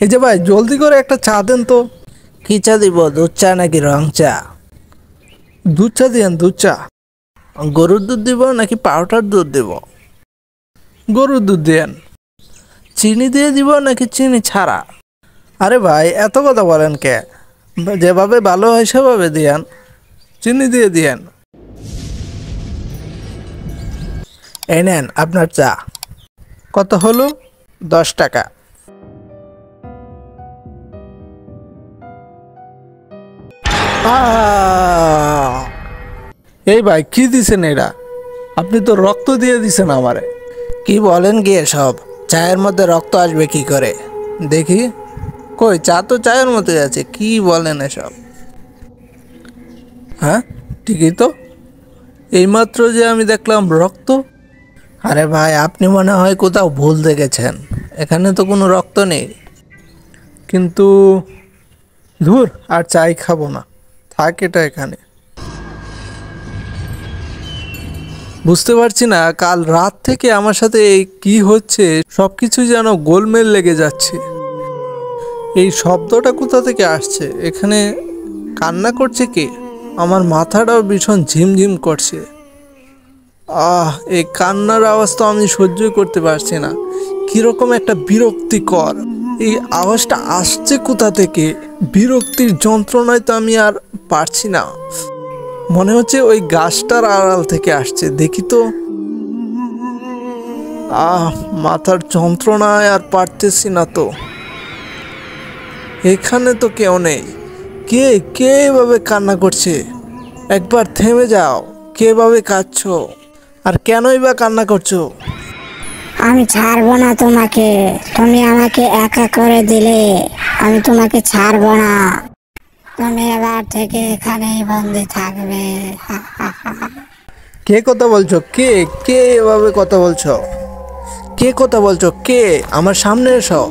এই যে ভাই, জলদি করে একটা চা দেন তো। কি চা দিব, দুধ চা নাকি রং চা? দুধ চা দিয়েন, দুধ চা। গরুর দুধ দিব নাকি পাউডার দুধ দিব? গরুর দুধ দিয়েন। চিনি দিয়ে দিব নাকি চিনি ছাড়া? আরে ভাই, এত কথা বলেন কে? যেভাবে ভালো হয় সেভাবে দিয়েন, চিনি দিয়ে দিয়েন। এই নেন আপনার চা। কত হলো? 10 টাকা। এই ভাই, কি দিছেন এরা? আপনি তো রক্ত দিয়ে দিছেন আমারে। কি বলেন কি এসব? চায়ের মধ্যে রক্ত আসবে কি করে? দেখি। কই, চা তো চায়ের মধ্যে আছে, কি বলেন এসব? হ্যাঁ, ঠিকই তো। এইমাত্র যে আমি দেখলাম রক্ত। আরে ভাই, আপনি মনে হয় কোথাও ভুল দেখেছেন, এখানে তো কোনো রক্ত নেই। কিন্তু ধুর, আর চাই খাবো না, থাক এটা এখানে। বুঝতে পারছি না কাল রাত থেকে আমার সাথে এই কি হচ্ছে, সব কিছু যেন গোলমেল লেগে যাচ্ছে। এই শব্দটা কোথা থেকে আসছে? এখানে কান্না করছে কে? আমার মাথাটাও ভীষণ ঝিমঝিম করছে। এই কান্নার আওয়াজ তো আমি সহ্যই করতে পারছি না। কিরকম একটা বিরক্তিকর এই আওয়াজটা আসছে কোথা থেকে? বিরক্তির যন্ত্রণায় তো আমি আর পারছি না। মনে হচ্ছে ওই গাছটার আড়াল থেকে আসছে, দেখি তো। মাথার যন্ত্রণায় আর পারতেছি না তো। এখানে তো কেউ নেই। কে কে এভাবে কান্না করছে? একবার থেমে যাও, কে এভাবে কাঁদছো? আর কেনই বা কান্না করছো? আমি ছাড়বো না তোমাকে, তুমি আমাকে একা করে দিলে, আমি তোমাকে ছাড়বো না। তুমি এবার থেকে এখানেই বন্দি থাকবে। কে কথা বলছো? কে কে এভাবে কথা বলছো? কে কথা বলছো? কে? আমার সামনে এসো।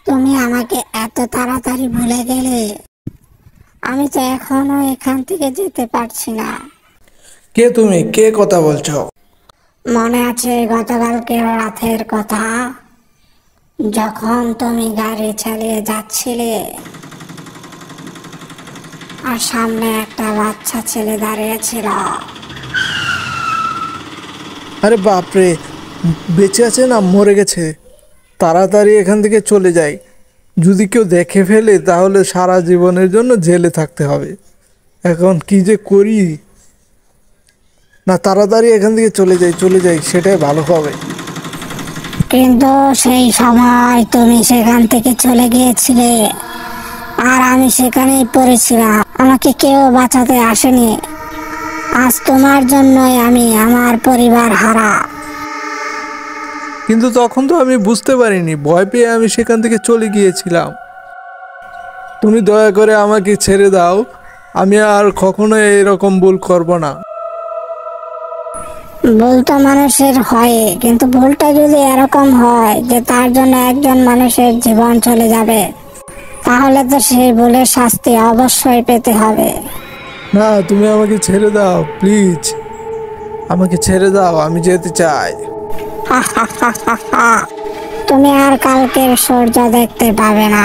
তুমি আমাকে এত তাড়াতাড়ি ভুলে গেলে? আমি তো এখনো এখান থেকে যেতে পারছি না। কে তুমি? কে কথা বলছো? মনে আছে গতকালকে রাতের কথা, যখন তুমি গাড়ি চালিয়ে যাচ্ছিলে আর সামনে একটা বাচ্চা ছেলে দাঁড়িয়েছিল? আরে বাপরে, বেঁচে আছে না মরে গেছে? তাড়াতাড়ি এখান থেকে চলে যাই। যদি কেউ দেখে ফেলে তাহলে সারা জীবনের জন্য জেলে থাকতে হবে। এখন কি যে করি। না, তাড়াতাড়ি এখান থেকে চলে যাই, চলে যাই, সেটাই ভালো হবে। কিন্তু সেই সময় তুমি সেখান থেকে চলে গিয়েছিলে আর আমি সেখানেই পড়েছিলাম, আমাকে কেউ বাঁচাতে আসেনি। আজ তোমার জন্যই আমি আমার পরিবার হারা। কিন্তু তখন তো আমি বুঝতে পারিনি, ভয় পেয়ে আমি সেখান থেকে চলে গিয়েছিলাম। তুমি দয়া করে আমাকে ছেড়ে দাও, আমি আর কখনো এরকম ভুল করব না। ভুল তো মানুষের হয়, কিন্তু ভুলটা যদি এরকম হয় যে তার জন্য একজন মানুষের জীবন চলে যাবে, তাহলে তো সেই ভুলের শাস্তি অবশ্যই পেতে হবে। না, তুমি আমাকে ছেড়ে দাও প্লিজ, আমাকে ছেড়ে দাও, আমি যেতে চাই। তুমি আর কালকের সূর্য দেখতে পাবে না।